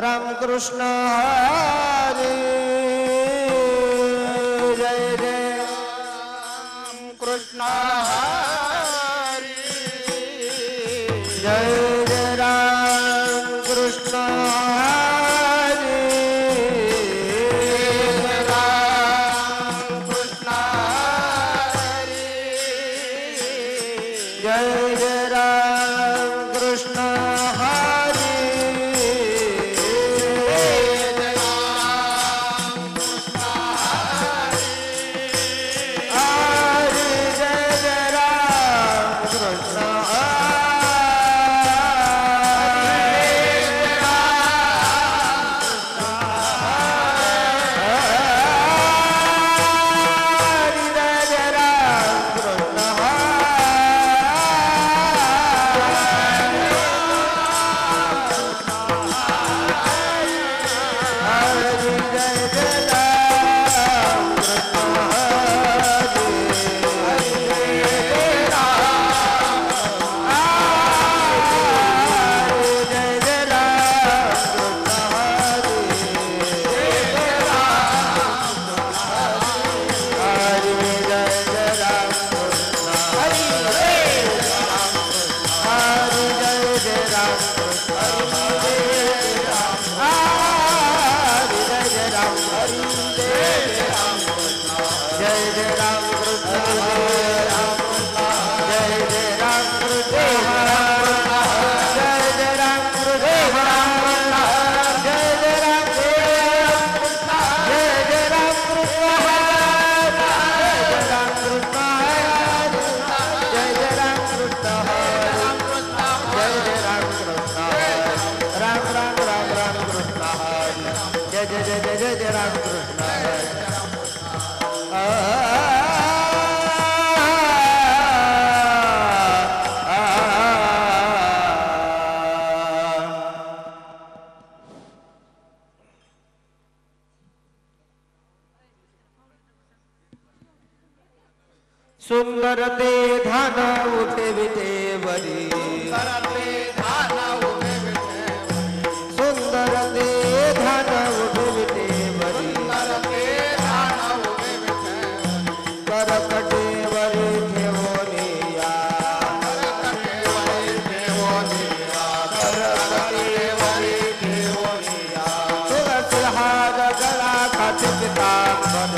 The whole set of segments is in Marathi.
राम कृष्ण हरे जय जय राम कृष्ण हरे जय जय राम कृष्ण हरे राम कृष्ण हरे जय जय राम कृष्ण हरे सुंदर ते धान उठे विटे बरी सुंदर ते धान उठे विटे बरी करकटे वरी ठेवोनिया तुलसी हार गला खाते पितांबर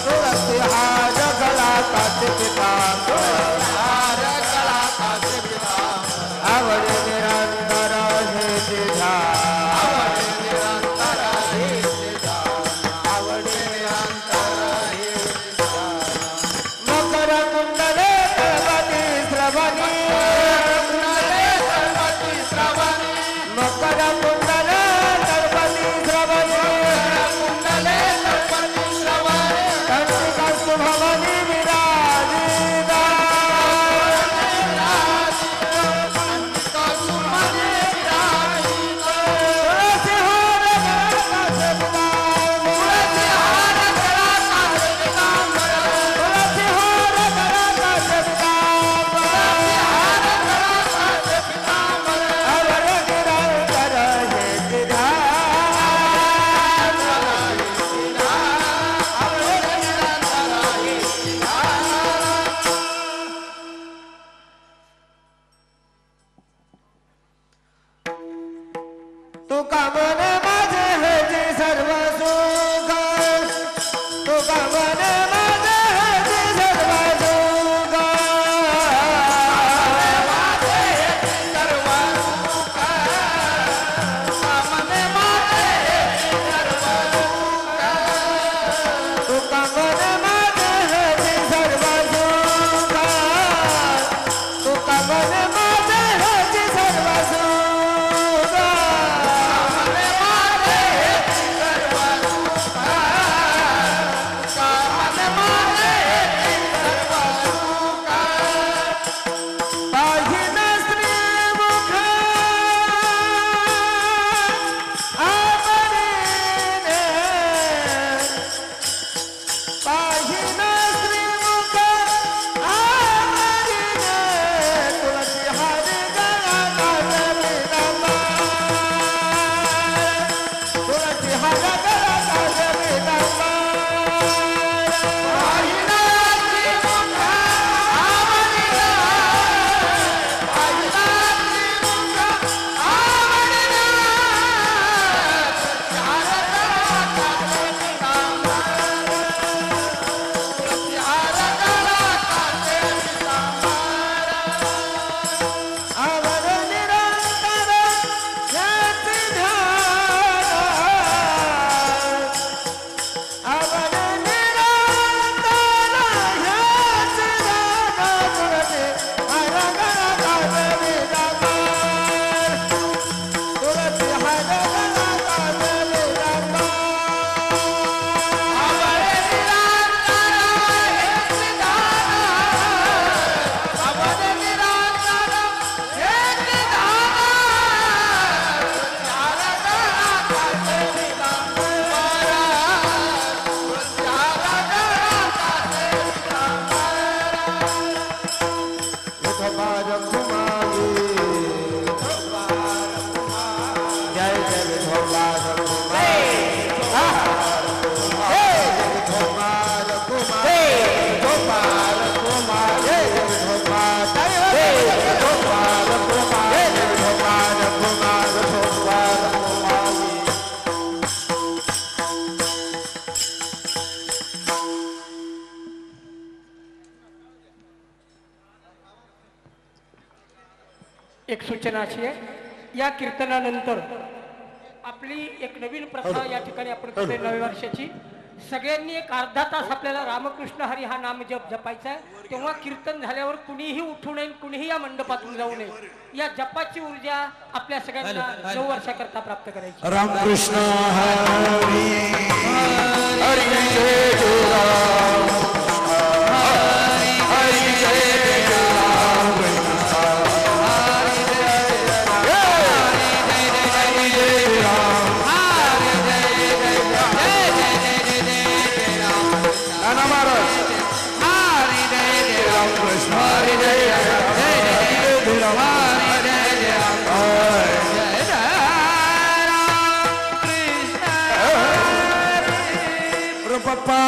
तुलसी हार गला खाते एक सूचना अशी आहे, या कीर्तनानंतर आपली एक नवीन प्रथा या ठिकाणी आपण करतोय नव्या वर्षाची. सगळ्यांनी एक अर्धा तास आपल्याला रामकृष्ण हरी हा नाम जपायचा आहे. तेव्हा कीर्तन झाल्यावर कुणीही उठू नये, कुणीही या मंडपातून जाऊ नये. या जपाची ऊर्जा आपल्या सगळ्यांना 9 वर्षाकरता प्राप्त करायची. रामकृष्ण हरी हरी जय जय राम हरी जय जय राम हरी जय राम नाना महाराज हरी जय रामकृष्ण हरी जय पप्पा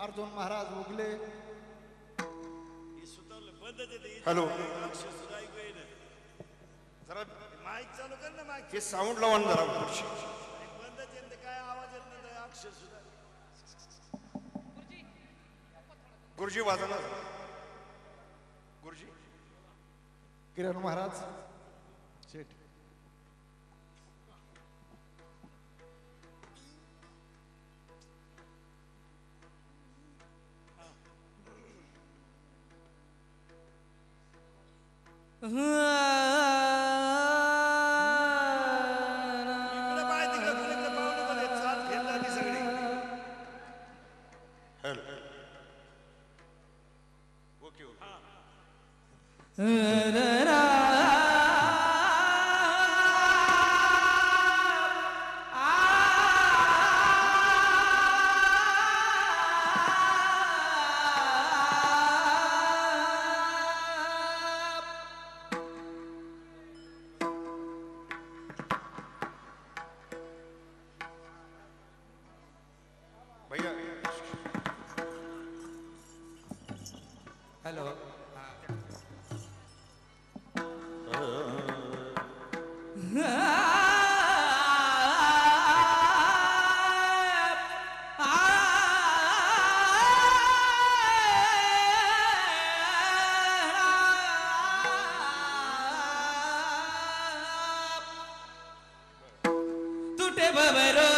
अर्जुन महाराज उगले. हॅलो जरा माईक चालू कर ना. माईक हे साऊंड लावून जरा पुढची बंद काय आवाज येत नाही. अक्षर सुद्धा गुरुजी वाजा ना गुरुजी किरण महाराज शेठ इकडे पाय तिकडे कुणीकडे पाहुणे मध्ये चाल फिरला ती सगळी ओके ओके भैया हॅलो तुटे बबरो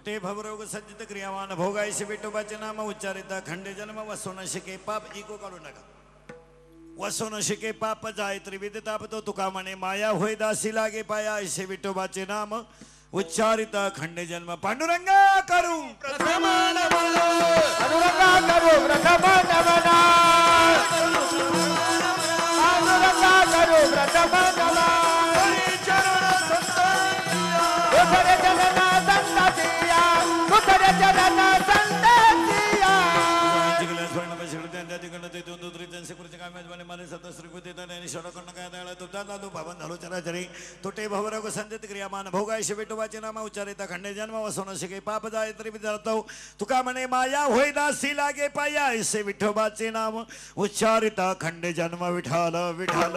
तुटे भवरोग संचित क्रियावान भोगायशी विठोबाचे नाम उच्चारिता खंडे जन्म वसोन शिके पाप इको काढू नका वसोन शिके पाप जाय त्रिविध ताप तो तुका म्हणे माया होय दासी लागे पाया ऐसे विठोबाचे नाम उच्चारिता खंडे जन्म पांडुरंगा करू प्रथम नमन अनुरंगा करू प्रथम नमन अनुरंगा करू प्रथम नमन उतरे चरण संततिया उतरे चरण संततिया तुटे भवरोग संचित क्रियामान भोगायशी विठोबाचे नाम उच्चारिता खंडे जन्म वसोन शिके पाप जाय त्रिविध तुका म्हणे माया होय दासी लागे पाया ऐसे विठोबाचे नाम उच्चारिता खंडे जन्म विठाल विठाल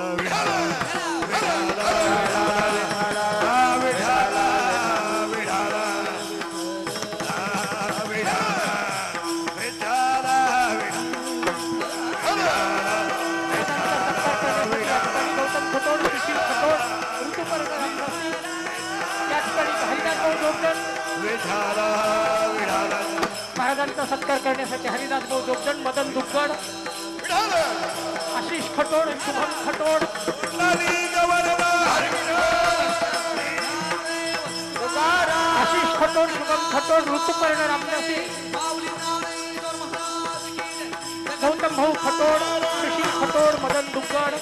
महाराजांचा सत्कार करण्यासाठी हरिदास भाऊ जोगदंड मदन दुग्गड आशिष खटोड शुभम खटोड आशिष खटोड शुभम खटोड ऋतुपर्ण रामदासी गौतम भाऊ खटोड सुशील खटोड मदन दुग्गड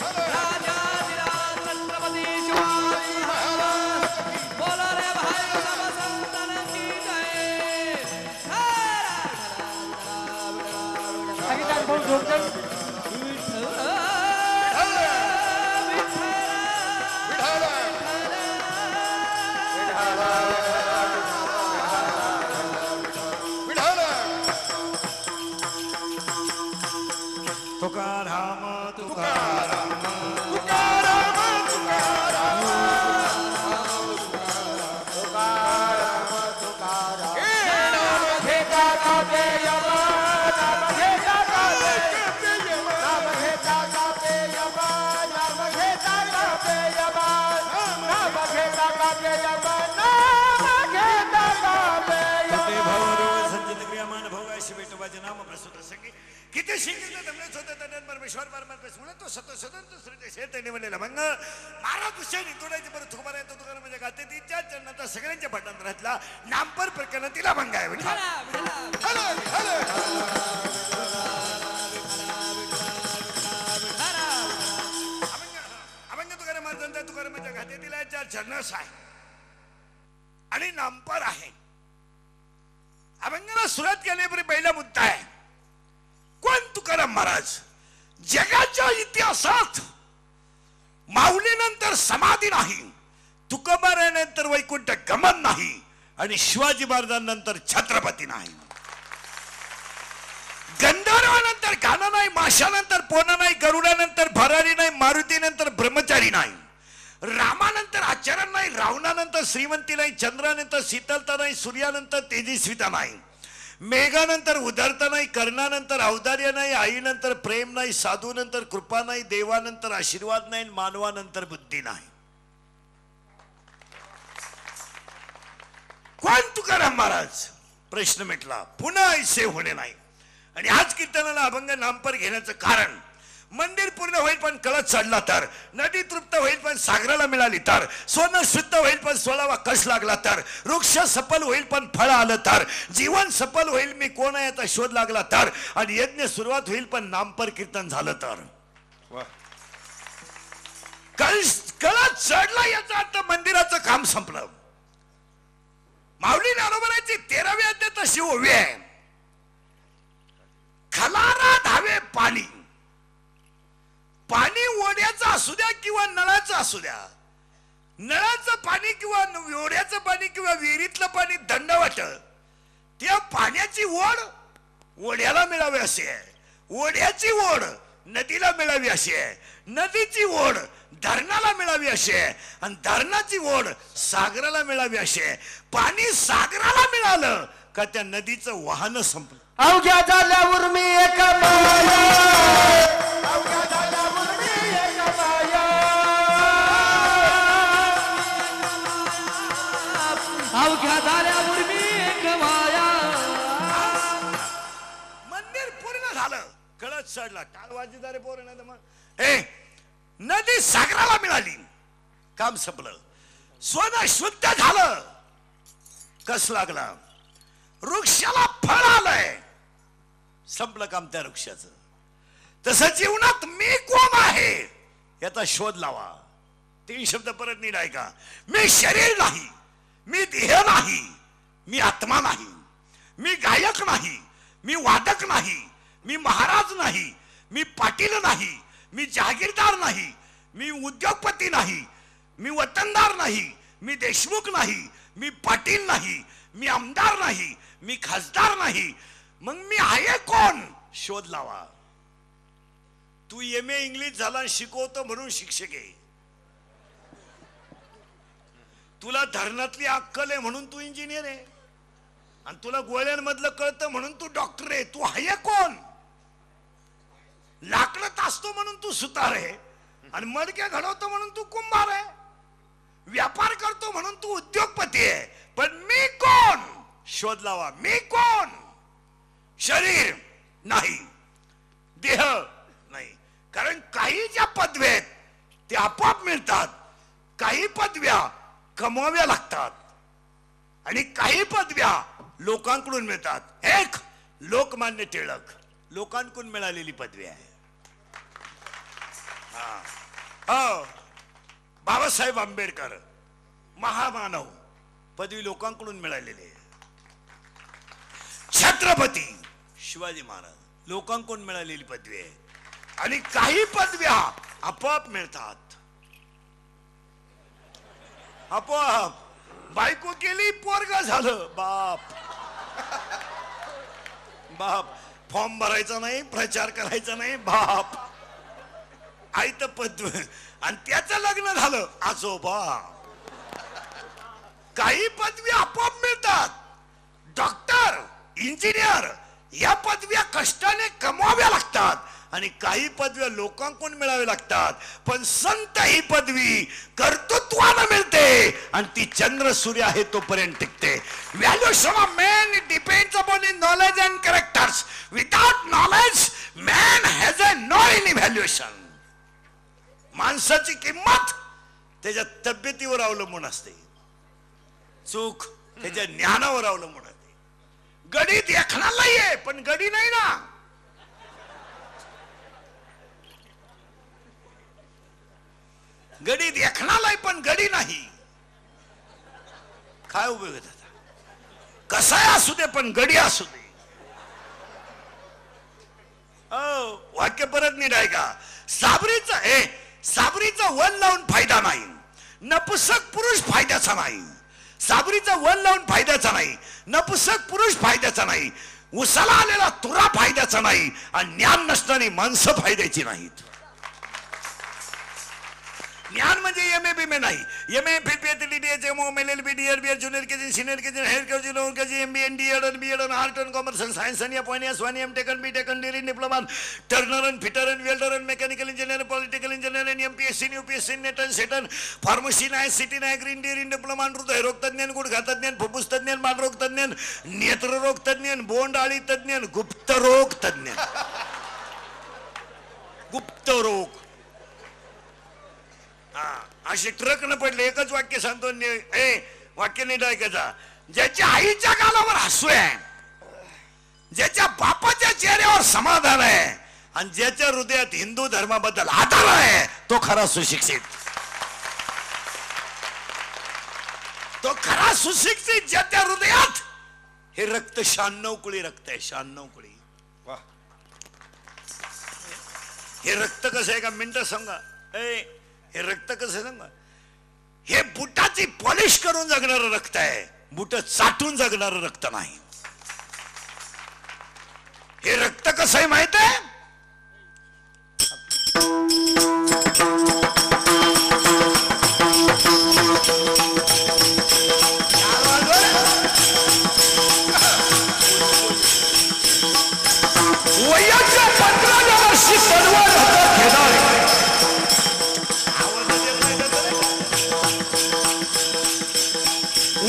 हरिदास भाऊ जोगदंड तुकाराम किती शिकले दमलेच होते त्यांनी परमेश्वर परमात्मा म्हणून तो सत स्वतंत्र सृष्टी शेत निवडलेला मग महाराज हुसेन तोडायचे बरं तुकोबारा येतो तुकाराम म्हणजे गाते तिच्या चरणाचा सगळ्यांच्या भटांतरातला नामपर प्रकरण तिला भंग आहे अभंग तुकाराम महाराजांचा तुकारामाच्या घाते तिला चरणस आहे आणि नामपर आहे अभंगाला सुरुवात केल्यावर पहिला मुद्दा आहे कोण तुकाराम महाराज जगाच्या इतिहासात माऊलीनंतर समाधी नाही तुकोबारानंतर वैकुंठ गमन नाही आणि शिवाजी महाराजांनंतर छत्रपती नाही गंधर्वानंतर गाणं नाही माशानंतर पोना नाही गरुडानंतर भरारी नाही मारुतीनंतर ब्रह्मचारी नाही रामानंतर आचरण नाही रावणानंतर श्रीमंती नाही चंद्रानंतर शीतलता नाही सूर्यानंतर तेजस्विता नाही मेघानंतर उदारता नाही कर्णानंतर औदार्य नाही आईनंतर प्रेम नाही साधूनंतर कृपा नाही देवानंतर आशीर्वाद नाही मानवानंतर बुद्धी नाही कोण तुकाराम महाराज प्रश्न मिटला पुन्हा ऐसे होणे नाही आणि आज कीर्तनाला अभंग नामपर घेण्याचं कारण मंदिर पूर्ण होईल पण कळत चढला तर नदी तृप्त होईल पण सागराला मिळाली तर सोनं शुद्ध होईल पण 16वा कश लागला तर वृक्ष सफल होईल पण फळ आलं तर जीवन सफल होईल मी कोण आहे याचा शोध लागला तर आणि यज्ञ सुरुवात होईल पण नामपर कीर्तन झालं तर कळत चढला याचा अर्थ मंदिराचं काम संपलं माऊली नारोबराची 13वी अध्याय तशी ओवी आहे खलारा धावे पाणी पाणी ओढ्याचं असू द्या किंवा नळाचं असू द्या नळाचं पाणी किंवा ओढ्याचं पाणी किंवा विहिरीतलं पाणी दंडवट त्या पाण्याची ओढ ओढ्याला मिळावी अशी आहे ओढ्याची ओढ नदीला मिळावी अशी आहे नदीची ओढ धरणाला मिळावी अशी आहे आणि धरणाची ओढ सागराला मिळावी अशी आहे पाणी सागराला मिळालं का त्या नदीचं वाहन संपलं अवघ्या झाल्यावर मी एक अवघ्या झाल्यावर मी एक सडला टाळ वाजदारे पोर नाही तर मग ए नदी सागराला मिळाली काम संपलं सोनं शुद्ध झालं कस लागला वृक्षाला फळ आलंय संपलं काम त्या वृक्षाचं तसं जीवनात मी कोण आहे याचा शोध लावा 3 शब्द परत नीट ऐका मी शरीर नाही मी देह नाही मी आत्मा नाही मी गायक नाही मी वादक नाही मी महाराज नाही मी पाटील नाही मी जहागीरदार नाही मी उद्योगपती नाही मी वतनदार नाही मी देशमुख नाही मी पाटील नाही मी आमदार नाही मी खासदार नाही मग मी आहे कोण शोध लावा तू MA इंग्लिश झाला शिकवतो म्हणून शिक्षक आहे तुला धरणातली अक्कल आहे म्हणून तू इंजिनियर आहे आणि तुला गोळ्यांमधलं कळतं म्हणून तू डॉक्टर आहे तू आहे कोण लाकडं तासतो म्हणून तू सुतार आहे आणि मडक्या घडवतो म्हणून तू कुंभार आहे व्यापार करतो म्हणून तू उद्योगपती आहे पण मी कोण शोध लावा मी कोण शरीर नाही देह नाही कारण काही ज्या पदव्या आहेत ते आपोआप मिळतात काही पदव्या कमवाव्या लागतात आणि काही पदव्या लोकांकडून मिळतात एक लोकमान्य टिळक लोकांकडून मिळालेली पदवी आहे बाबासाहेब आंबेडकर महामानव पदवी लोकांकडून मिळालेली आहे छत्रपती शिवाजी महाराज लोकांकडून मिळालेली पदवी आहे आणि काही पदव्या आपोआप मिळतात आपोआप बायको केली पोरग झालं बाप बाप फॉर्म भरायचा नाही प्रचार करायचा नाही बाप आई तर पदवी आणि त्याचं लग्न झालं आजोबा काही पदवी आपोआप मिळतात डॉक्टर इंजिनियर या पदव्या कष्टाने कमवाव्या लागतात आणि काही पदव्या लोकांकडून मिळाव्या लागतात पण संत ही पदवी कर्तृत्वाने मिळते आणि ती चंद्र सूर्य आहे तोपर्यंत टिकते valuation of man depends upon his knowledge and characters without knowledge man has a no any valuation माणसाची किंमत त्याच्या तब्येतीवर अवलंबून असते चूक त्याच्या ज्ञानावर अवलंबून असते गडी देखणाला आहे पण गडी नाही ना गडी देखणाला पण गडी नाही काय उपयोग आहे त्याचा कसाय असू दे पण गडी असू दे वाक्य परत नीट आहे का साबरीचा वन लावून फायदा नाही नपुसक पुरुष फायद्याचा नाही साबरीचा वन लावून फायद्याचा नाही नपुसक पुरुष फायद्याचा नाही उसाला आलेला तुरा फायद्याचा नाही आणि ज्ञान नसणारी माणसं फायद्याची नाहीत ज्ञान म्हणजे MA BA नाही MA PhD MO LLB DRB junior KG senior KG head KG lower KG MBA DED BEd arts and commerce and science आणि अपॉइंटमेंट्स वन M टेकन B टेकन degree diploma turner and fitter and welder and mechanical engineer political engineer आणि MPSC UPSC NET and SET pharmacy नाही सिटी नाही ग्रीन डी इन डिप्लोमा हृदयरोग तज्ञ गुडघातज्ञ फुफ्फुस तज्ञ मानरोग तज्ञ नेत्ररोग तज्ञ बोंडाळी तज्ञ गुप्तरोग तज्ञ गुप्तरोग असे ट्रक न पडले एकच वाक्य सांगतो वाक्य नीट ऐकायचा ज्याच्या आईच्या गालावर हसू आहे ज्याच्या बापाच्या चेहऱ्यावर समाधान आहे आणि ज्याच्या हृदयात हिंदू धर्माबद्दल आदर आहे तो खरा सुशिक्षित ज्याच्या हृदयात हे रक्त 96 कुळी रक्त आहे 96 कुळी हे रक्त कसं आहे का मिनिट सांगा हे रक्त कसं सांगा हे बुटाची पॉलिश करून जगणारं रक्त आहे बुट चाटून जगणारं रक्त नाही हे रक्त कसं आहे माहित आहे वयाच्या 15व्या वर्षी तलवार हातात घेणार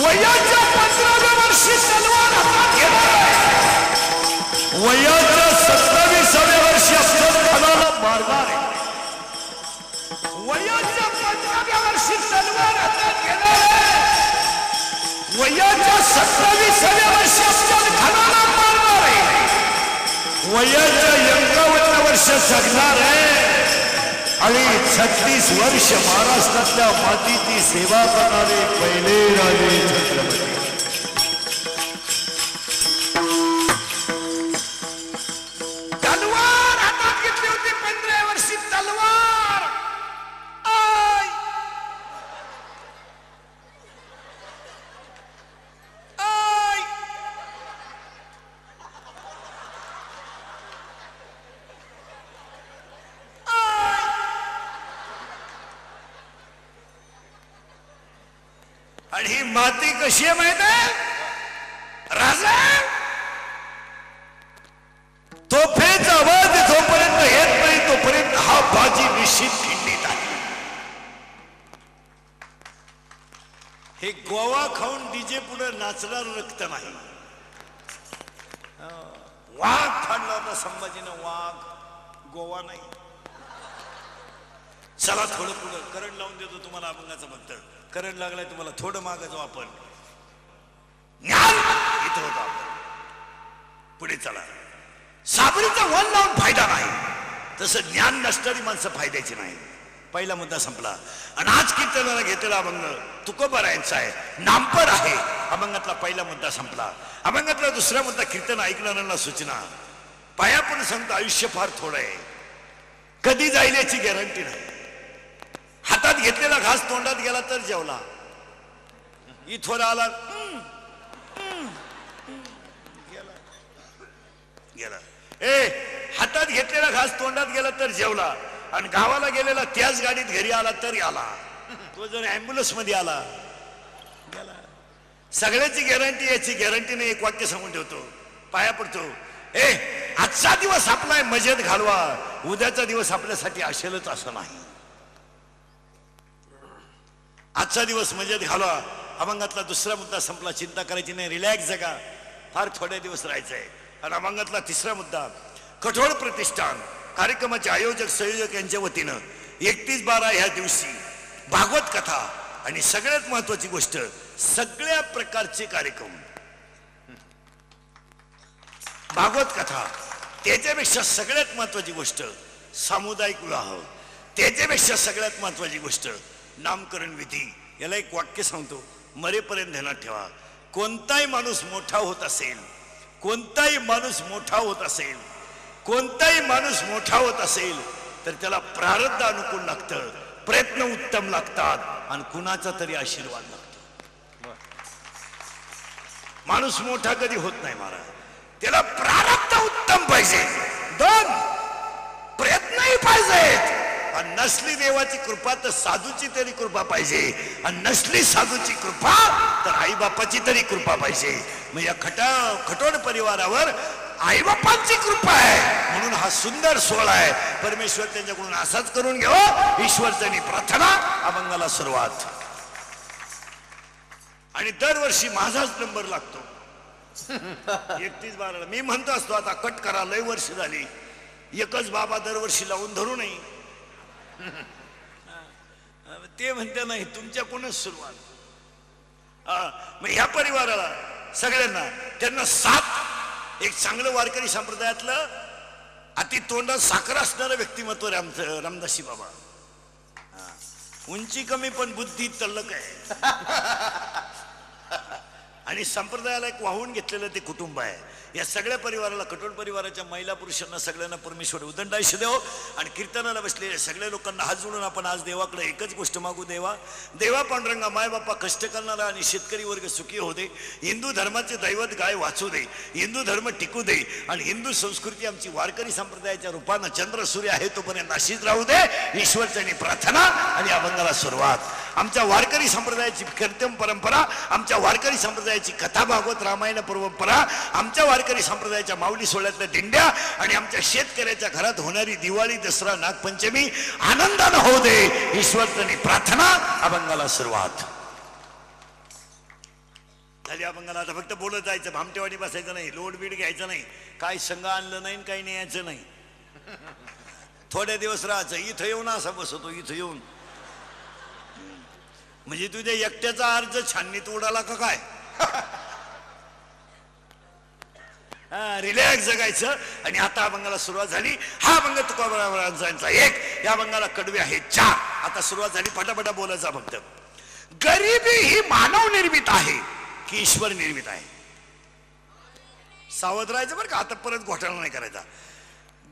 वयाच्या 15व्या वर्षी तलवार हातात घेणार वयाच्या 27व्या वर्षी वयाच्या 51 वर्ष जगणार आहे आणि 36 वर्ष महाराष्ट्रातल्या मातीची सेवा करणारे पहिले राजे छत्रपती. तलवार हातात घेतली होती 15 वर्षी तलवार. आय आय आणि ही माती कशी आहे माहित आहे राजा. तोफेचा आवाज जोपर्यंत येत नाही तोपर्यंत हा बाजी निश्चित खिंडीत आहे. हे गोवा खाऊन डीजे पुढे नाचणार रक्त नाही. वाघ फाडला होता संभाजीनं, वाघ गोवा नाही. चला थोडं पुढं करंट लावून देतो तुम्हाला अभंगाचं फक्त. करंट लागलाय तुम्हाला, थोडं मागे जाऊ आपण. ज्ञान इथं होतं आपण, पुढे चला. साबरीचा वन लावून फायदा नाही, तसं ज्ञान नसणारी माणसं फायद्याची नाही. पहिला मुद्दा संपला. आणि आज कीर्तनाला घेतलेला अभंग तुकोबारायांचा आहे, नामपड आहे. अभंगातला पहिला मुद्दा संपला. अभंगातला दुसरा मुद्दा कीर्तन ऐकणाऱ्यांना सूचना. पाया पण सांगतो आयुष्य फार थोडं आहे, कधी जाईल याची गॅरंटी नाही. हातात घेतलेला घास तोंडात गेला तर जेवला, इथवर आला गेला. हातात घेतलेला घास तोंडात गेला तर जेवला, आणि गावाला गेलेला त्याच गाडीत घरी आला तरी आला. तो जर ऍम्ब्युलन्स मध्ये आला गेला. सगळ्याची गॅरंटी, याची गॅरंटी नाही. एक वाक्य सांगून ठेवतो, पाया पडतो. आजचा दिवस आपला मजेत घालवा, उद्याचा दिवस आपल्यासाठी असेलच असं नाही. आजचा दिवस मजेत घालवा. अभंगातला दुसरा मुद्दा संपला. चिंता करायची नाही, रिलॅक्स जगा, फार थोडे दिवस राहायचंय. आणि अभंगातला तिसरा मुद्दा, कठोर प्रतिष्ठान कार्यक्रमाचे आयोजक संयोजक यांच्या वतीनं 31/12 ह्या दिवशी भागवत कथा आणि सगळ्यात महत्वाची गोष्ट, सगळ्या प्रकारचे कार्यक्रम. भागवत कथा, त्याच्यापेक्षा सगळ्यात महत्वाची गोष्ट सामुदायिक विवाह, त्याच्यापेक्षा सगळ्यात महत्वाची गोष्ट नामकरण विधी. याला एक वाक्य सांगतो, मरेपर्यंत ध्यानात ठेवा. कोणताही माणूस मोठा होत असेल, कोणताही माणूस मोठा होत असेल, कोणताही माणूस मोठा होत असेल तर त्याला प्रारब्ध अनुकूल लागतं, प्रयत्न उत्तम लागतात आणि कुणाचा तरी आशीर्वाद लागतो. माणूस मोठा कधी होत नाही महाराज, त्याला प्रारब्ध उत्तम पाहिजे, 2 प्रयत्नही पाहिजेत. आणि नसली देवाची कृपा तर साधूची तरी कृपा पाहिजे, आणि नसली साधूची कृपा तर आई बापाची तरी कृपा पाहिजे. मग या कठोर परिवारावर आई बापांची कृपा आहे म्हणून हा सुंदर सोहळा आहे. परमेश्वर त्यांच्याकडून असाच करून घ्यावा, ईश्वरचरणी प्रार्थना. अभंगाला सुरुवात. आणि दरवर्षी माझाच नंबर लागतो 31/12. मी म्हणतो असतो आता कट करा, लय वर्ष झाली, एकच बाबा दरवर्षी लावून धरू नये. ते म्हणते नाही, तुमच्याकडूनच सुरुवात. मग ह्या परिवाराला सगळ्यांना, त्यांना 7 एक चांगलं वारकरी संप्रदायातलं अति तोंडात साखर असणारं व्यक्तिमत्व रामदासी बाबा. उंची कमी पण बुद्धी तल्लक आहे. आणि संप्रदायाला एक वाहून घेतलेलं ते कुटुंब आहे. या सगळ्या परिवाराला, कठोर परिवाराच्या महिला पुरुषांना सगळ्यांना परमेश्वर उदंड आयुष्य देव. आणि कीर्तनाला बसलेल्या सगळ्या लोकांना हात जोडून आपण आज देवाकडे एकच गोष्ट मागू. देवा पांडुरंगा, माय बापा कष्ट करणारा आणि शेतकरी वर्ग सुखी होऊ दे. हिंदू धर्माचे दैवत गाय वाचू दे, हिंदू धर्म टिकू दे, आणि हिंदू संस्कृती आमची वारकरी संप्रदायाच्या रूपानं चंद्र सूर्य आहे तोपर्यंत नाशीच राहू दे. ईश्वरचरणी प्रार्थना आणि अभंगाला सुरुवात. आमच्या वारकरी संप्रदायाची कीर्तन परंपरा, आमच्या वारकरी संप्रदायाची कथा भागवत रामायण परंपरा, आमच्या वारकरी संप्रदायाच्या माऊली सोहळ्यातल्या दिंड्या, आणि आमच्या शेतकऱ्याच्या घरात होणारी दिवाळी, दसरा, नागपंचमी आनंदानं होऊ दे. ईश्वरचरणी प्रार्थना. अभंगाला सुरुवात झाली. अभंगाला आता फक्त बोलत जायचं, भामटेवाडी बसायचं नाही, लोड बीड घ्यायचं नाही, काही संघ आणलं नाही, काही न्यायचं नाही. थोडे दिवस राहायचं. इथं येऊन असा बसतो, इथं येऊन म्हणजे तुझ्या एकट्याचा अर्ज छाननीत उडाला का काय? रिलॅक्स जगायचं. आणि आता अभंगाला सुरुवात झाली. हा अभंग तुकोबारावांचा एक, या अभंगाला कडवे आहेत 4. आता सुरुवात झाली, पटापटा बोलायचा फक्त. गरिबी ही मानव निर्मित आहे की ईश्वर निर्मित आहे? सावध राहायचं बरं का, आता परत घोटाळा नाही करायचा.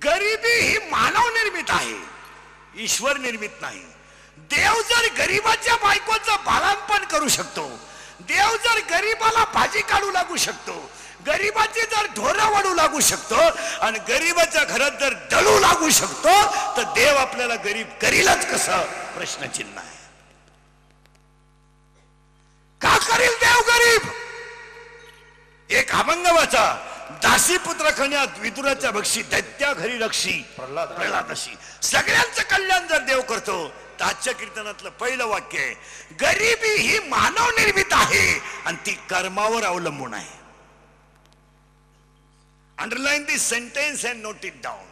गरिबी ही मानव निर्मित आहे, ईश्वर निर्मित नाही. देव जर गरिबाच्या बायकोचं बाळंपण करू शकतो, देव जर गरिबाला भाजी काढू लागू शकतो, गरिबाची जर ढोरं वाढू लागू शकतो, आणि गरिबाच्या घरात जर दळू लागू शकतो, तर देव आपल्याला गरीब करीलच कसं? प्रश्नचिन्ह आहे. का करील देव गरीब? एक अभंग वाचा. दासी पुत्र खण्यात विदुराच्या भक्षी, दैत्या घरी रक्षी प्रल्हादाशी. सगळ्यांचं कल्याण जर देव करतो, तर आजच्या कीर्तनातलं पहिलं वाक्य आहे, गरिबी ही मानव निर्मित आहे आणि ती कर्मावर अवलंबून आहे. Underline this sentence and note it down.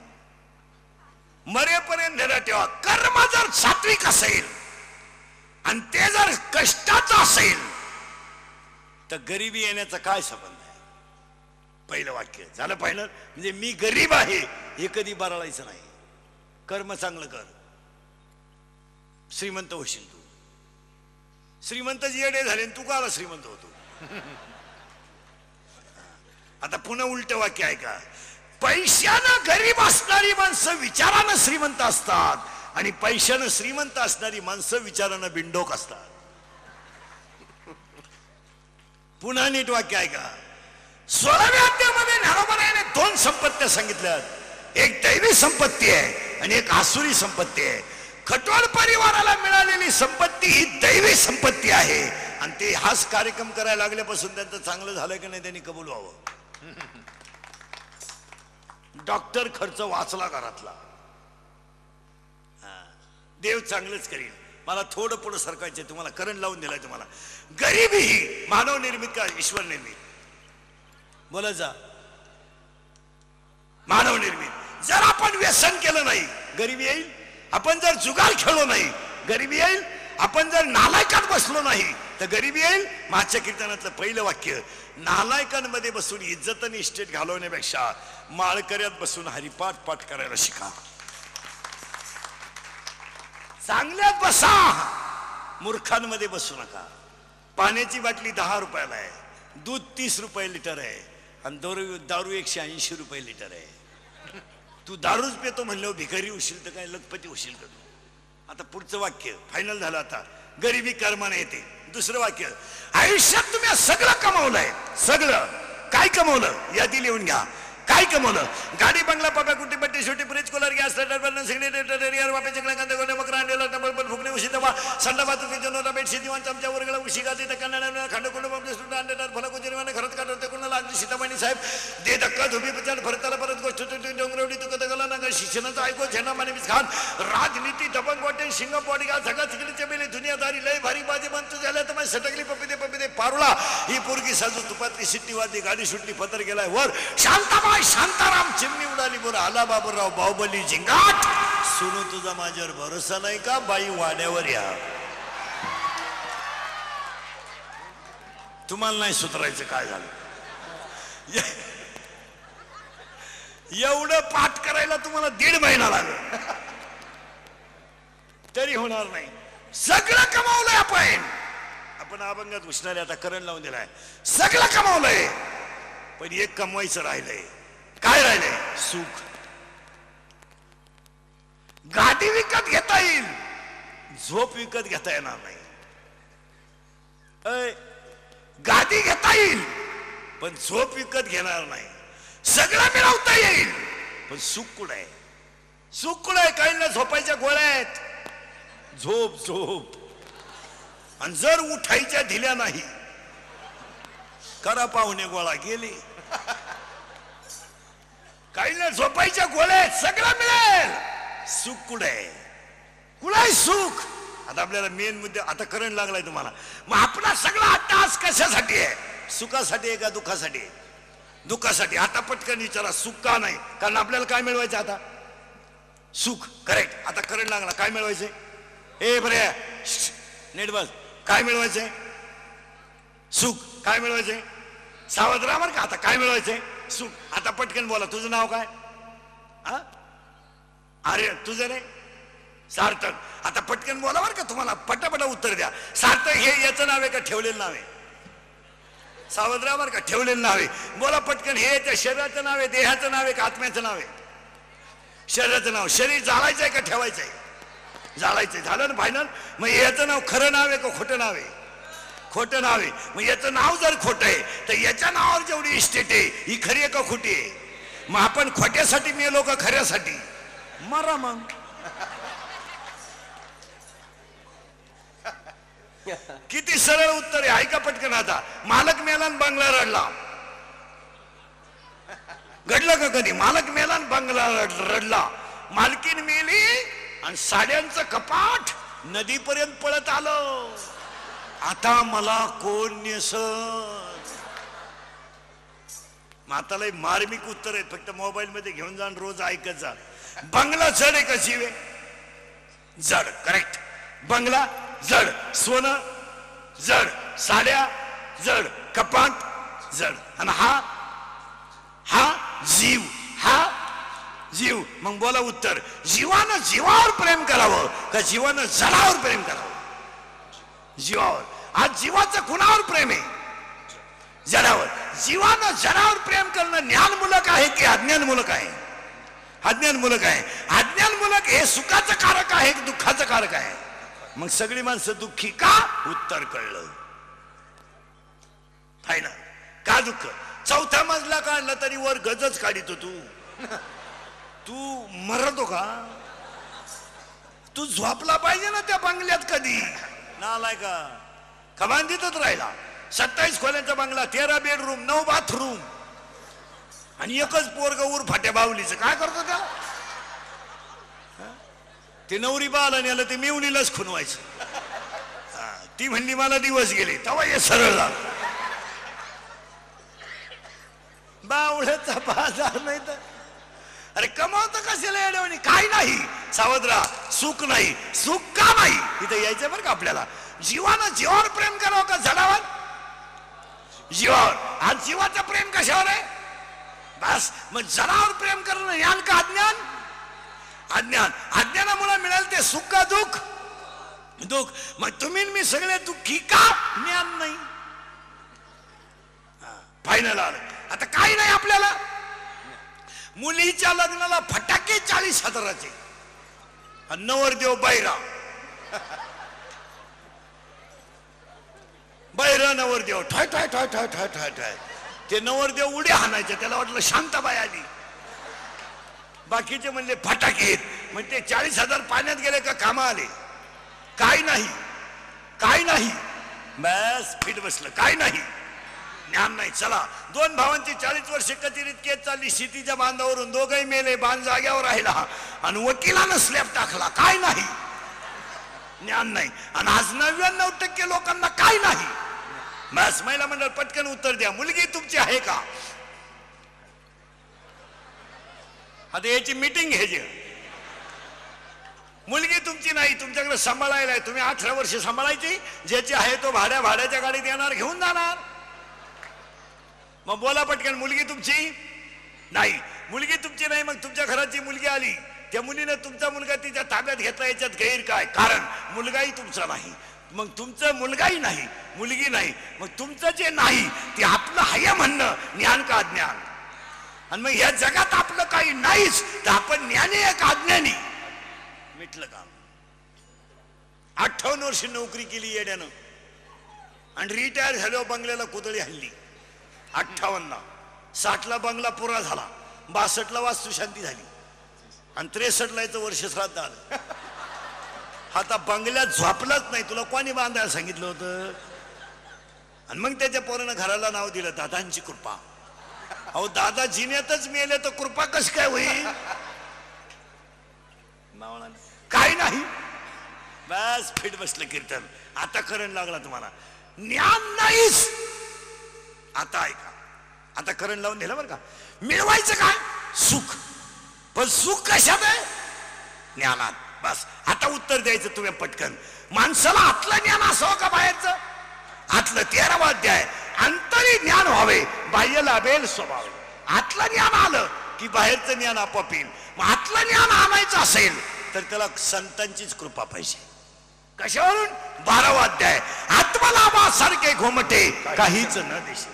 मरेपर्यंत धरा ठेवा. कर्म जर सात्विक असेल आणि ते जर कष्टाचं असेल, तर गरिबी येण्याचा काय संबंध आहे? पहिलं वाक्य झालं पाहिलं. म्हणजे मी गरीब आहे हे कधी बरळायचं नाही. कर्म चांगलं कर, श्रीमंत होशील तू. श्रीमंत येडे झाले, तू का श्रीमंत होतो? आता पुन्हा उलट वाक्य आहे का? पैशानं गरीब असणारी माणसं विचारानं श्रीमंत असतात, आणि पैशानं श्रीमंत असणारी माणसं विचारानं बिंडोक असतात. पुन्हा नीट वाक्य आहे का? 16व्या अध्यायामध्ये ज्ञानोबारायाने 2 संपत्त्या सांगितल्यात. एक दैवी संपत्ती आहे आणि एक आसुरी संपत्ती आहे. खटोल परिवाराला मिळालेली संपत्ती ही दैवी संपत्ती आहे, आणि ते हाच कार्यक्रम करायला लागल्यापासून त्यांचं चांगलं झालं की नाही त्यांनी कबूल व्हावं. डॉक्टर खर्च वाचला घरातला. देव चांगलंच करील. मला थोडं पुढं सरकायचं, तुम्हाला करंट लावून दिलाय. तुम्हाला गरिबी ही मानव निर्मित का ईश्वर निर्मित? बोला जा. मानव निर्मित. जर आपण व्यसन केलं नाही, गरिबी येईल. आपण जर जुगार खेळलो नाही, गरिबी येईल. आपण जर नालायकात बसलो नाही, तर गरिबी येईल. मागच्या कीर्तनातलं पहिलं वाक्य, नालायकांमध्ये बसून इज्जत आणि इस्टेट घालवण्यापेक्षा माळकऱ्यात बसून हरिपाठ पाठ करायला शिका. चांगल्यात बसा, मूर्खांमध्ये बसू नका. पाण्याची बाटली 10 रुपयाला आहे, दूध 30 रुपये लिटर आहे, आणि दारू 180 रुपये लिटर आहे. तू दारूच पितो म्हणलं भिकारी होशील तर काय लखपती होशील का तू? आता पुढचं वाक्य फायनल झालं. आता गरिबी कर्माने येते. दुसरं वाक्य, आयुष्यात तुम्ही सगळं कमावलंय. सगळं काय कमावलं यादी लिहून घ्या. काय कमवलं? गाडी, बंगला, पप्या, कुटी, पट्टी, छोटी, फ्रीज, कूलर, गॅस, सिलेंडर, वाप्याचे कांदे, गोणे, मकरा, अंडेला, डबल पण फुकणे, उशी, दबा, संडा, बाथरूम, जनोरा, बेडशीट, दिवाण, चमचा, वरगळा, उशी, गादी, कन्नडा, खंडकुंड, बंबलेसूट, अंडेदार, फलको, जिरवाने, खरंच काढते, कुणाला अगदी सीताबाई साहेब दे धक्का, धुबी, पचार, फरताला, परत गोष्ट, डोंगरवडी, तुका दगला, नगर, शिक्षणाचं ऐकू, झेंडा, माने, खान, राजनीती, दबंग, वाटे, शिंगा, बॉडीगार्ड, सगळा तिकडच्या बेले, दुनियादारी, लय भारी बाजी बनतो झाल्या, तर माझी सटकली, पपिते पारुळा, ही पोरगी साजू, तुपातली शिट्टी वाजली, गाडी सुटली, पतर गेलाय वर, शांताबाई, शांताराम, चिमणी उडाली, बोर आला बाबूराव, बाहुबली, झिंगाट. सुनू तुझा माझ्यावर भरोसा नाही का? बाई वाड्यावर या. तुम्हाला नाही सुधारायचं काय झालं? एवढं पाठ करायला तुम्हाला 1.5 महिना लागला तरी होणार नाही. सगळं कमावलंय आपण अभंगात घुसणारे आता करण लावून दिलाय. सगळं कमावलंय, पण एक कमवायचं राहिलंय. काय राहिलंय? सुख. गाडी विकत घेता येईल, झोप विकत घेता येणार नाही. गाडी घेता येईल पण झोप विकत घेणार नाही. सगळं मिळवता येईल पण सुख कुठं आहे? सुख कुठं आहे? काही ना झोपायच्या गोळ्या आहेत. झोप झोप. आणि जर उठायच्या दिल्या नाही, करा पाहुणे गोळा गेली. काही ना झोपायच्या गोळ्या आहेत, सगळं मिळेल. सुख कुठे आहे? कुठे आहे सुख? आता आपल्याला मेन मुद्दे आता करंट लागलाय तुम्हाला. मग आपला सगळा अट्टास कशासाठी आहे? सुखासाठी आहे का दुःखासाठी? दुःखासाठी. आता पटकन विचारा, सुख का नाही? कारण आपल्याला काय मिळवायचं आता? सुख. करेक्ट. आता करंट लागला. काय मिळवायचंय? ए बरे नेट बस. काय मिळवायचंय? सुख. काय मिळवायचंय? सावध राहा बरं का. आता काय मिळवायचंय? सुख आता पटकन बोला तुझं नाव काय हा अरे तुझं रे सार्थक आता पटकन बोला बरं का तुम्हाला पटापटा उत्तर द्या सार्थक हे याचं नाव आहे का ठेवलेलं नाव आहे सावधराव बरं का ठेवलेलं नाव आहे बोला पटकन हे त्या शरीराचं नाव आहे देहाचं नाव आहे का आत्म्याचं नाव आहे शरीराचं नाव शरीर जाळायचं आहे का ठेवायचं आहे जाळायचंय झालं ना फायनल मग याचं नाव खरं नाव आहे का खोटं नाव आहे खोटं नाव आहे मग याचं नाव जर खोटं आहे तर याच्या नावावर जेवढी इस्टेट आहे ही खरी आहे का खोटी आहे मग आपण खोट्यासाठी मेलो का खऱ्यासाठी मरा मग किती सरळ उत्तर आहे ऐका पटकन आता मालक मेला आणि बंगला रडला घडलं का कधी मालक मेला आणि बंगला रडला मालकीन मेली आणि साड्यांचं कपाट नदीपर्यंत पळत आलं आता मला कोण नेसत माताला मार्मिक उत्तर आहेत फक्त मोबाईल मध्ये घेऊन जा रोज ऐकत जा बंगला जड आहे का जीव आहे जड करेक्ट बंगला जड सोनं जड साड्या जड कपाट जड आणि हा जीव हा जीव मग बोला उत्तर जीवानं जीवावर प्रेम करावं का जीवानं जडावर प्रेम करावं जीवावर आज जीवाचं कुणावर प्रेम आहे जडावर जीवानं जडावर प्रेम करणं ज्ञानमूलक आहे की अज्ञानमूलक आहे अज्ञानमूलक आहे अज्ञानमूलक हे सुखाचं कारक आहे की दुःखाचं कारक आहे मग सगळी माणसं दुःखी का उत्तर कळलं फायनल का दुःख चौथा मजला काढला तरी वर गजच काढितो तू मरतो का तू झोपला पाहिजे ना त्या बंगल्यात कधी नालाय का खबांधीतच राहिला 27 खोल्यांचा बंगला 13 बेडरूम 9 बाथरूम आणि एकच पोरग उर फाट्या बावलीच काय करतो त्याला ते नवरी बाला नेलं ते मिवणीलाच खुनवायचं ती म्हणली मला दिवस गेले तेव्हा हे सरळ झालं बावळ्याचा बाजार नाही तर अरे कमावतं कशाला येण्यावानी काय नाही सावधरा सुख नाही सुख का नाही इथं यायचं बरं का आपल्याला जीवानं जीवावर प्रेम करावं का जडावर जीवावर आज जीवाचं प्रेम कशावर आहे बस मग जडावर प्रेम करणं ज्ञान का अज्ञान अज्ञान अज्ञानामुळे मिळेल ते सुख का दुःख दुःख मग तुम्ही मी सगळे दुःखी का ज्ञान नाही फायनल आलं आता काही नाही आपल्याला मुलीच्या लग्नाला फटाके 40,000चे नवरदेव बैरा नवरदेव ठाय ठाय ठाय ठाय ठाय ठाय ठाय ते नवरदेव उड्या हाणायचे त्याला वाटलं शांताबाई आली बाकीचे म्हणले फटाके म्हणजे ते 40,000 पाण्यात गेले का कामा आले काय नाही बस फिट बसलं काय नाही ज्ञान नाही चला 2 भावांची 40 वर्ष कचेरीत केस चालली शेतीच्या बांधावरून दोघही मेले बांध जाग्यावर राहिला आणि वकिलानं स्लॅब टाकला काय नाही ज्ञान नाही आणि आज 99% लोकांना काय नाही बस महिला मंडळ पटकन उत्तर द्या मुलगी तुमची आहे का आता याची मीटिंग घ्यायची मुलगी तुमची नाही तुमच्याकडे सांभाळायला तुम्ही 18 वर्ष सांभाळायची ज्याची आहे तो भाड्याच्या गाडीत येणार घेऊन जाणार मग बोला पटकन मुलगी तुमची नाही मुलगी तुमची नाही मग तुमच्या घराची मुलगी आली त्या मुलीने तुमचा मुलगा तिच्या ताब्यात घेतला याच्यात गैर काय कारण मुलगाही तुमचा नाही मग तुमचं मुलगाही नाही मुलगी नाही मग तुमचं जे नाही ते आपलं हाय म्हणणं ज्ञान का अज्ञान आणि मग या जगात आपलं काही नाहीच तर आपण ज्ञानी आहे का अज्ञानी मिटलं काम 58 वर्ष नोकरी केली येड्यानं आणि रिटायर झाल्यावर बंगल्याला कुदळी हल्ली 58 60ला बंगला पुरा झाला 62ला वास्तुशांती झाली आणि 63ला याचं वर्ष श्राद्ध आलं आता बंगल्यात झोपलाच नाही तुला कोणी बांधायला सांगितलं होतं आणि मग त्याच्या पोरानं घराला नाव दिलं दादांची कृपा अहो दादा जिन्यातच मेले तर कृपा कशी काय होईल काय नाही बस फिट बसलं कीर्तन आता करंट लागला तुम्हाला ज्ञान नाहीच आता ऐका आता करंट लावून दिलं बरं का मिळवायचं काय सुख पण सुख कशात आहे ज्ञानात बस आता उत्तर द्यायचं तुम्ही पटकन माणसाला आतलं ज्ञान असावं का बाहेरचं आतलं 13वा अध्याय अंतरी ज्ञान व्हावे बाह्य लाभेल स्वभाव आतलं ज्ञान आलं की बाहेरचं ज्ञान आपोआप येईल. मग आतलं ज्ञान आणायचं असेल तर त्याला संतांचीच कृपा पाहिजे. कशावरून? 12वा अध्याय, आत्मलाभासारखे घोमटे काहीच न देशील.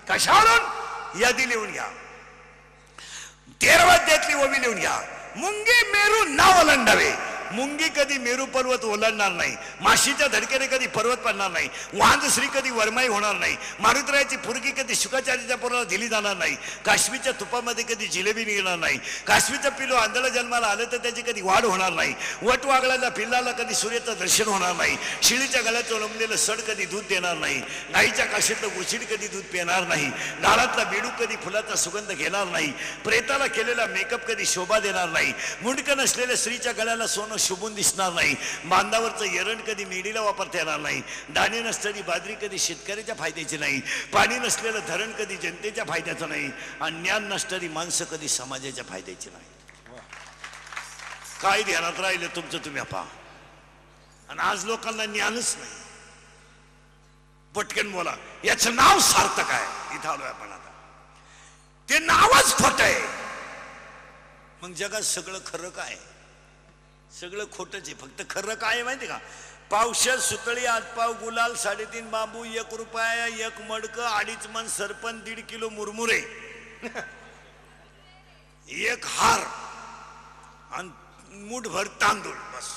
कशावरून? यादी लिहून घ्या. 13व्या अध्यायातली ओवी लिहून घ्या. मुंगी मेरू ना ओलांडावे. मुंगी कधी मेरू पर्वत ओलांडणार नाही, माशीच्या धडकेने कधी पर्वत पडणार नाही, वांजश्री कधी वरमाई होणार नाही, मारुतरायाची पुरगी कधी शुकाचार्याच्या पोराला दिली जाणार नाही, काश्मीरच्या तुपामध्ये कधी जिलेबी निघणार नाही, काश्मीरचं पिलो आंधळ जन्माला आलं तर त्याची कधी वाढ होणार नाही, वटवागळाला पिल्लाला कधी सूर्याचं दर्शन होणार नाही, शिळीच्या गळ्यात ओलंबलेलं सड कधी दूध देणार नाही, गाईच्या काशीतलं गुशीड कधी दूध पिणार नाही, गाळातला बेडूक कधी फुलाचा सुगंध घेणार नाही, प्रेताला केलेला मेकअप कधी शोभा देणार नाही, मुंडकं नसलेल्या स्त्रीच्या गळ्याला सोनं शुभून दिसणार नाही, बांधावरचं एरण कधी मेडीला वापरता येणार नाही, दाणे नसलेली बाजरी कधी शेतकऱ्याच्या फायद्याची नाही, पाणी नसलेलं धरण कधी जनतेच्या फायद्याचं नाही, आणि ज्ञान नसणारी माणसं कधी समाजाच्या फायद्याची नाही. काय ध्यानात राहिलं तुमचं तुम्ही पहा. आणि आज लोकांना ज्ञानच नाही. पटकन बोला, याचं नाव सार्थक आहे. इथं आलोय आपण आता. ते नावच खोट आहे. मग जगात सगळं खरं काय? सगळं खोटच आहे. फक्त खरं काय आहे माहिती का? पावशेर सुतळी, 8 पाव गुलाल, 3.5 बांबू, 1 रुपया, 1 मडक, 2.5 मन सरपण, 1.5 किलो मुरमुरे, 1 हार आणि मुठभर तांदूळ, बस.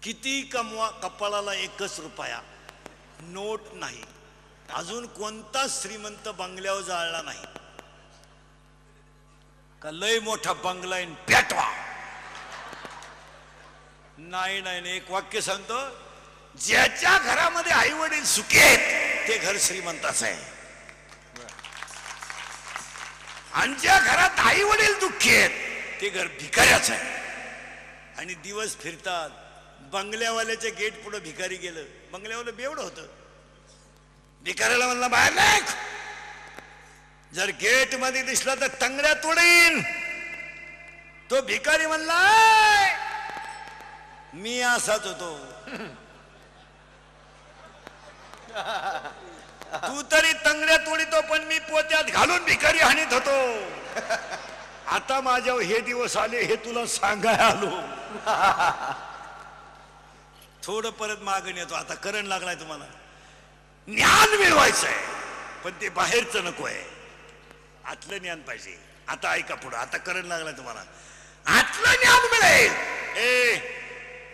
किती कमवा, कपाळाला 1 रुपया, नोट नाही. अजून कोणता श्रीमंत बंगल्यावर जाळला नाही का? लय मोठा बंगला आहे पेटवा. नाही नाही, एक वाक्य सांगतो, ज्याच्या घरामध्ये आई वडील सुखी आहेत ते घर श्रीमंताचं आहे, आणि ज्या घरात आई वडील दुःखी आहेत ते घर भिकाऱ्याचं आहे. आणि दिवस फिरतात. बंगल्यावाल्याच्या गेट पुढे भिकारी गेलं. बंगल्यावालं बेवडं होतं. भिकाऱ्याला म्हणला बाहेर निघ. जर गेट मध्ये दिसला तर तंगड्या तोडीन. तो भिकारी म्हणला मी असाच होतो. तू तरी तंगड्या तोडीतो, पण मी पोत्यात घालून भिकारी हाणीत होतो. आता माझ्यावर हे दिवस आले हे तुला सांगायला आलो. थोडं परत मागण येतो. आता करंट लागलाय तुम्हाला. ज्ञान मिळवायचंय पण ते बाहेरचं नको आहे. आतलं ज्ञान पाहिजे. आता ऐका पुढं. आता करंट लागला तुम्हाला. आतलं ज्ञान मिळेल.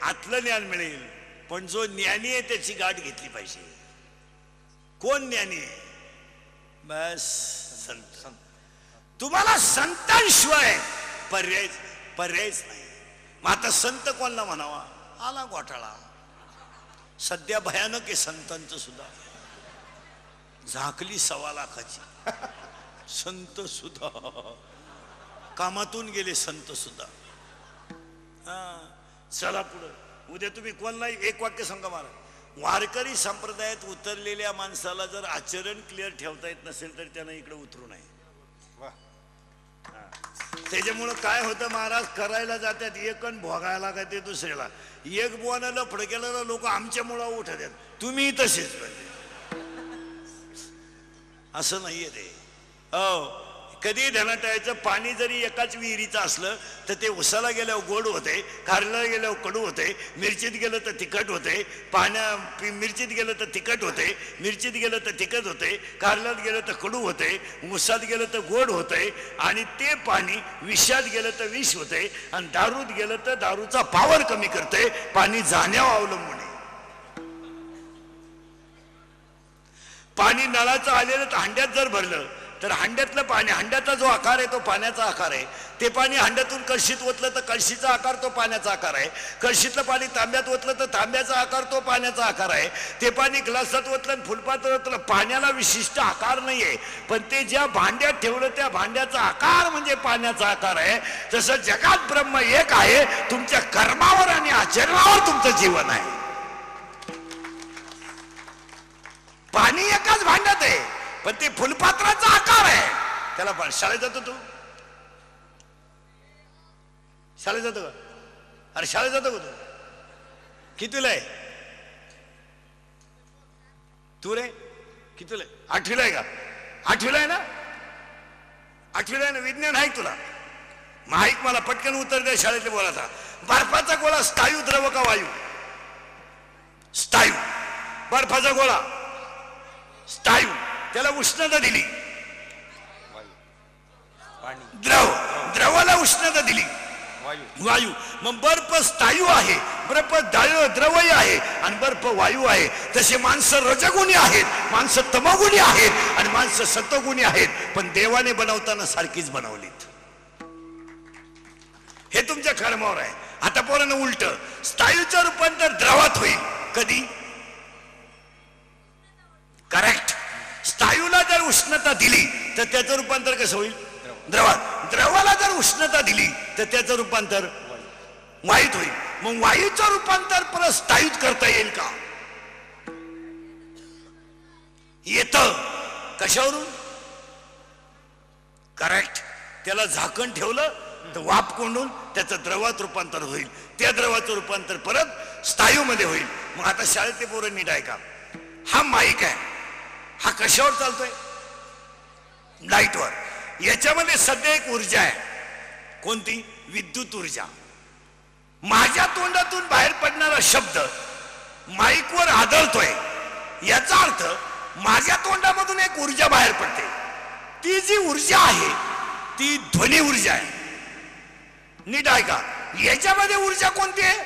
आतलं ज्ञान मिळेल, पण जो ज्ञानी आहे त्याची गाठ घेतली पाहिजे. कोण ज्ञानी आहे? बस संत. तुम्हाला संतांशिवाय पर्यायच नाही. मग आता संत कोणला म्हणावा? आला घोटाळा. सध्या भयानक आहे संतांचं सुद्धा. झाकली 1.25 लाखाची. संत सुद्धा कामातून गेले. संत सुद्धा. चला पुढं. उद्या तुम्ही कोणला एक वाक्य सांगा मला. वारकरी संप्रदायात उतरलेल्या माणसाला जर आचरण क्लिअर ठेवता येत नसेल तर त्यानं इकडे उतरू नये. त्याच्यामुळं काय होतं, महाराज करायला जातात एक आणि भोगायला काय ते दुसऱ्याला. एक बुवानाला फडकेला लोक आमच्या मुळावर उठत आहेत. तुम्ही तसेच असं नाहीये ते. हो, कधी ध्यानात ठेवायचं. पाणी जरी एकाच विहिरीचं असलं तर ते उसाला गेल्यावर गोड होते, कारल्याला गेल्यावर कडू होते, मिरचीत गेलं तर तिखट होते, मिरचीत गेलं तर तिखट होते, मिरचीत गेलं तर तिखट होते, कारल्यात गेलं तर कडू होते, उसात गेलं तर गोड होते, आणि ते पाणी विषात गेलं तर विष होते, आणि दारूत गेलं तर दारूचा पावर कमी करते. पाणी जाण्यावर अवलंबून आहे. पाणी नळाचं आलेलं तर हांड्यात जर भरलं तर हांड्यातलं पाणी, हांड्याचा जो आकार आहे तो पाण्याचा आकार आहे. ते पाणी हांड्यातून कळशीत ओतलं तर कळशीचा आकार तो पाण्याचा आकार आहे. कळशीतलं पाणी तांब्यात ओतलं तर तांब्याचा आकार तो पाण्याचा आकार आहे. ते पाणी ग्लासात ओतलं आणि फुलपात्रात ओतलं, पाण्याला विशिष्ट आकार नाहीये, पण ते ज्या भांड्यात ठेवलं त्या भांड्याचा आकार म्हणजे पाण्याचा आकार आहे. तसं जगात ब्रह्म एक आहे. तुमच्या कर्मावर आणि आचरणावर तुमचं जीवन आहे. पाणी एकाच भांड्यात आहे, पण ते फुलपात्राचा आकार आहे. त्याला पण शाळेत जातो तू? शाळेत जातो का? अरे शाळेत जातो का तू? कितीला आहे तू रे? कितीला आहे? 8वीला आहे का? 8वीला आहे ना? 8वीला आहे ना? विज्ञान आहे तुला? माईक मला पटकन उत्तर द्या शाळेतले बोलाचा. बर्फाचा गोळा स्थायू द्रव का वायू? स्थायू. बर्फाचा गोळा स्थायू, त्याला उष्णता दिली द्रव, द्रवाला उष्णता दिली वायू. मग बर्फ स्थायू आहे, बर्फ द्रवही आहे आणि बर्फ वायू आहे. तसे माणसं रजगुणी आहेत, माणसं तमोगुणी आहेत आणि माणसं सत्वगुणी आहेत. पण देवाने बनवताना सारखीच बनवलीत. हे तुमच्या कर्मावर आहे. आता पोरांना उलट, स्थायूचं रूपांतर द्रवात होईल. कधी? करेक्ट. स्थायूला जर उष्णता दिली तर त्याचं रूपांतर कसं होईल? द्रवात. द्रवाला जर उष्णता दिली तर त्याचं रूपांतर वायूत होईल. मग वायूचं रूपांतर परत स्थायूत करता येईल का? येत. कशावरून? करेक्ट. त्याला झाकण ठेवलं तर वाफ कोंडून त्याचं द्रवात रूपांतर होईल. त्या द्रवाचं रूपांतर परत स्थायू मध्ये होईल. मग आता शाळेतले पोरं नीट आहे का? हा माईक आहे, हा कशावर चालतोय? लाईटवर. याच्यामध्ये सध्या एक ऊर्जा आहे. कोणती? विद्युत ऊर्जा. माझ्या तोंडातून बाहेर पडणारा शब्द माईकवर आदळतोय, याचा अर्थ माझ्या तोंडामधून एक ऊर्जा बाहेर पडते. ती जी ऊर्जा आहे ती ध्वनी ऊर्जा आहे. नीट आहे का? याच्यामध्ये ऊर्जा कोणती आहे?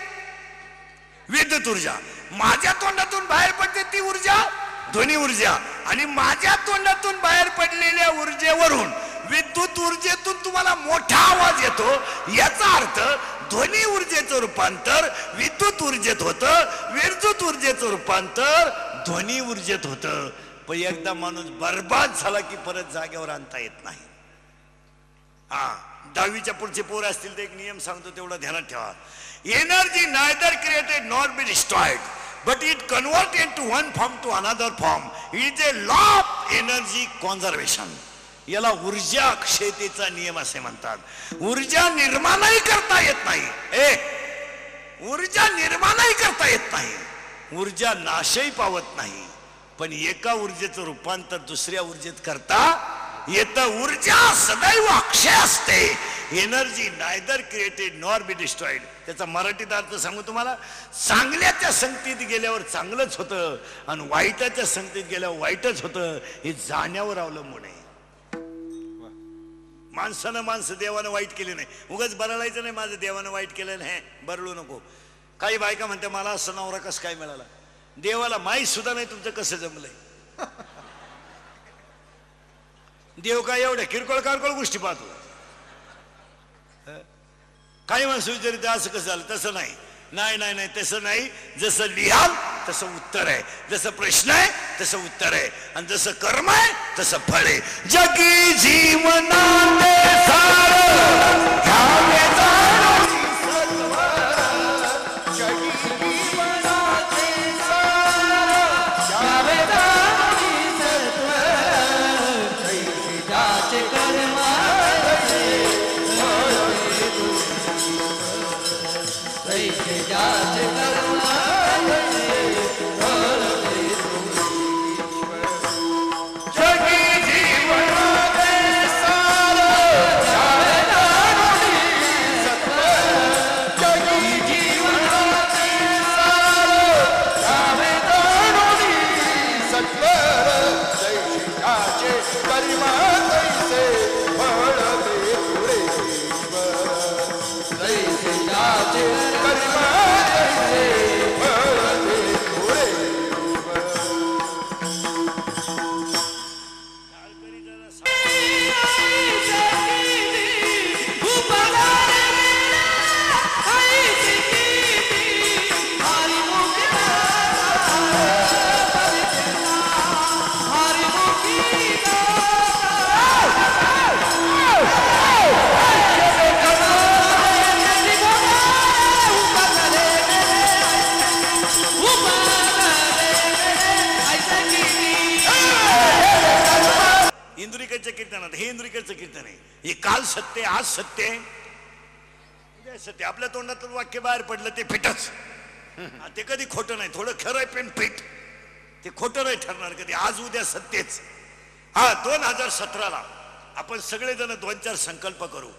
विद्युत ऊर्जा. माझ्या तोंडातून बाहेर पडते ती ऊर्जा ध्वनी ऊर्जा. आणि माझ्या तोंडातून बाहेर पडलेल्या ऊर्जेवरून विद्युत ऊर्जेतून तुम्हाला मोठा आवाज येतो. याचा अर्थ ध्वनी ऊर्जेचं रूपांतर विद्युत ऊर्जेत होतं, विद्युत ऊर्जेचं रूपांतर ध्वनी ऊर्जेत होतं. पण एकदा माणूस बर्बाद झाला की परत जागेवर आणता येत नाही. हा, 10वीच्या पुढचे पोर असतील तर एक नियम सांगतो, तेवढा ध्यानात ठेवा. Energy neither created not be destroyed but it convert into one form to another form. It is a law of energy conservation. याला ऊर्जा क्षयतेचा नियम असे म्हणतात. ऊर्जा निर्माणही करता येत नाही. ऊर्जा निर्माणही करता येत नाही, ऊर्जा नाशही पावत नाही. पण एका ऊर्जेचं रूपांतर दुसऱ्या ऊर्जेत करता येतं. ऊर्जा सदैव अक्षय असते. Energy neither created nor be destroyed. त्याचा मराठीत अर्थ सांगू तुम्हाला. चांगल्याच्या संगतीत गेल्यावर चांगलंच होतं आणि वाईटाच्या संगतीत गेल्यावर वाईटच होतं. हे जाण्यावर अवलंबून आहे. माणसं देवानं वाईट केले नाही. उगाच बरळायचं नाही, माझं देवानं वाईट केलं नाही, बरळू नको. काही बायका म्हणते मला असं नवरा कसं काय मिळाला. देवाला माहीत सुद्धा नाही तुमचं कसं जमलंय. देव काय एवढ्या किरकोळ कारकोळ गोष्टी पाहतो. काही माणसं विचारित असं कसं झालं, तसं नाही. नाही नाही नाही तसं नाही. जसं लिहाल तसं उत्तर आहे, जसं प्रश्न आहे तसं उत्तर आहे, आणि जसं कर्म आहे तसं फळ आहे. जगी जीवनाते सार घ्यावे जाणून सत्व. जगी जीवनाते सार घ्यावे जाणून सत्व. जैसे ज्याचे कर्म जैसे ज्याचे कर्म कीर्तनात. हे इंद्रिकेचं कीर्तन आहे. हे काल सत्य, आज सत्य, उद्या सत्य. आपल्या तोंडातून वाक्य बाहेर पडलं ते फिटच. ते कधी खोटं नाही. थोडं खरं आहे पण फिट. ते खोटं नाही ठरणार कधी. आज उद्या सत्यच. हा 2017ला आपण सगळेजण 2-4 संकल्प करू.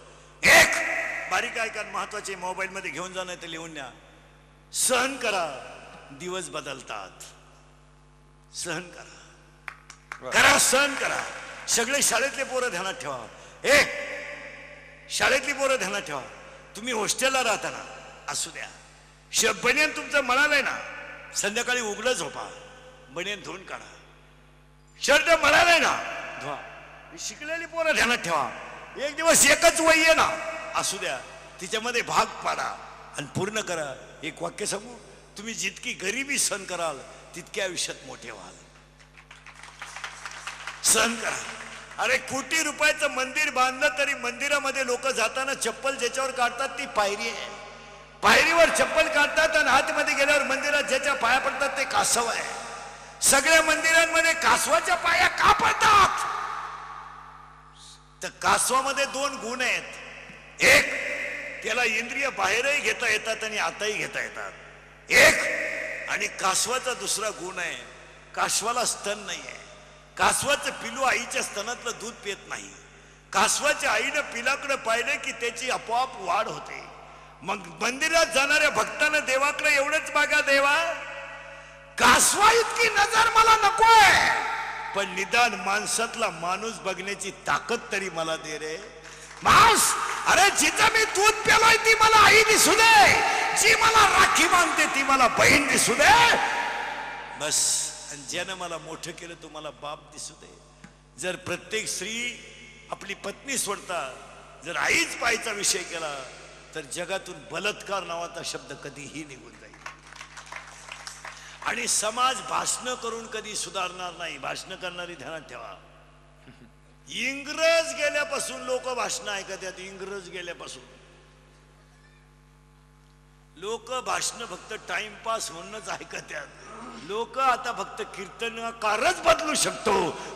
एक, बारीक ऐका, महत्वाचे मोबाईल मध्ये घेऊन जाणं ते लिहून द्या. सहन करा, दिवस बदलतात. सहन करा, करा, सहन करा. सगळे शाळेतले पोरं ध्यानात ठेवा. शाळेतली पोरं ध्यानात ठेवा. तुम्ही हॉस्टेलला राहताना असू द्या, बनियान तुमचं मळालंय ना, संध्याकाळी उघडं झोपा, बनियान धुवून काढा. शर्ट मळालंय ना, धुवा. शिकलेली पोरं ध्यानात ठेवा. एक दिवस एकच वय आहे ना, असू द्या, तिच्यामध्ये भाग पाडा आणि पूर्ण करा. एक वाक्य सांगू, तुम्ही जितकी गरिबी सहन कराल तितक्या आयुष्यात मोठे व्हाल. सहन करा. अरे कोटी रुपयाचं मंदिर बांधलं तरी मंदिरामध्ये लोक जाताना चप्पल ज्याच्यावर काढतात ती पायरी आहे. पायरीवर चप्पल काढतात आणि आतमध्ये गेल्यावर मंदिरात ज्याच्या पाया पडतात ते कासव आहे. सगळ्या मंदिरांमध्ये कासवाच्या पाया का पडतात? तर कासवामध्ये 2 गुण आहेत. एक, त्याला इंद्रिय बाहेरही घेता येतात आणि आताही घेता येतात. एक, आणि कासवाचा दुसरा गुण आहे, कासवाला स्तन नाही आहे. कासवाचं पिलू आईच्या स्तनातलं दूध पित नाही. कासवाच्या आईनं पिलाकडे पाहिलं की त्याची आपोआप वाढ होते. मग मंदिरात जाणाऱ्या भक्तांना देवाकडे एवढंच मागा, देवा कासवा इतकी नजर मला नकोय, पण निदान माणसातला माणूस बघण्याची ताकद तरी मला दे रे. मांस, अरे जिथं मी दूध प्यालोय ती मला आई दिसू दे, जी मला राखी मानते ती मला बहीण दिसू दे बस. आणि ज्यानं मला मोठं केलं तो मला बाप दिसू दे. जर प्रत्येक स्त्री आपली पत्नी सोडता जर आईच पाहायचा विषय केला तर जगातून बलात्कार नावाचा शब्द कधीही निघून जाईल. आणि समाज भाषण करून कधी सुधारणार नाही. भाषण करणारी ध्यानात ठेवा. इंग्रज गेल्यापासून लोक भाषण ऐकतात. इंग्रज गेल्यापासून लोक भाषण फक्त टाइमपास म्हणूनच ऐकतात. लोक आता फक्त कीर्तनकारच बदलू शकतो,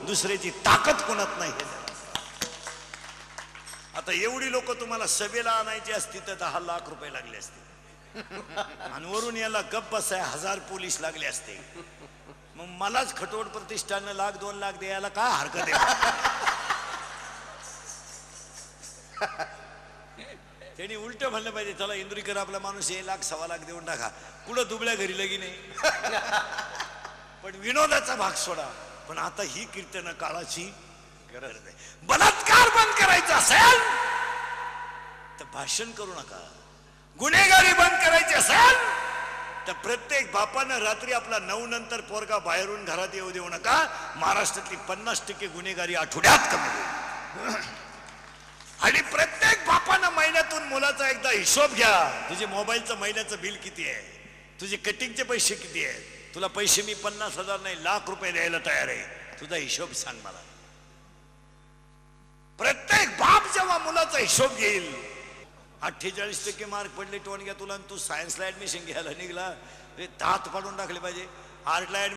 दुसऱ्याची ताकद कोणात नाही. आता एवढी लोक तुम्हाला सभेला आणायची असती तर 10 लाख रुपये लागले असते आणि वरून याला गप्प बसाय 1000 पोलीस लागले असते. मग मलाच खटोड प्रतिष्ठानं 1,00,000-2 लाख द्यायला काय हरकत आहे? त्यांनी उलट म्हणलं पाहिजे, चला इंदुरीकर आपला माणूस 1,00,000-1.25 लाख देऊन टाका, कुठं दुबळ्या घरी लगी नाही. पण विनोदाचा भाग सोडा. पण आता ही कीर्तन काळाची गरज आहे. बलात्कार बंद करायचा असेल तर भाषण करू नका. गुन्हेगारी बंद करायची असेल तर प्रत्येक बापानं रात्री आपला 9 नंतर पोरगा बाहेरून घरात येऊ देऊ नका. महाराष्ट्रातली 50% गुन्हेगारी आठवड्यात कमी होईल. आणि प्रत्येक बापानं महिन्यातून मुलाचा एकदा हिशोब घ्या. तुझे मोबाईलचं महिन्याचं बिल किती आहे, तुझे कटिंगचे पैसे किती आहेत, तुला पैसे मी 50,000 नाही लाख रुपये द्यायला तयार आहे, तुझा हिशोब सांग मला. प्रत्येक बाप जेव्हा मुलाचा हिशोब घेईल, 48% मार्क पडले टोनग्या तुला, तू सायन्सला ऍडमिशन घ्यायला निघला, दात पाडून टाकले पाहिजे. आर्टला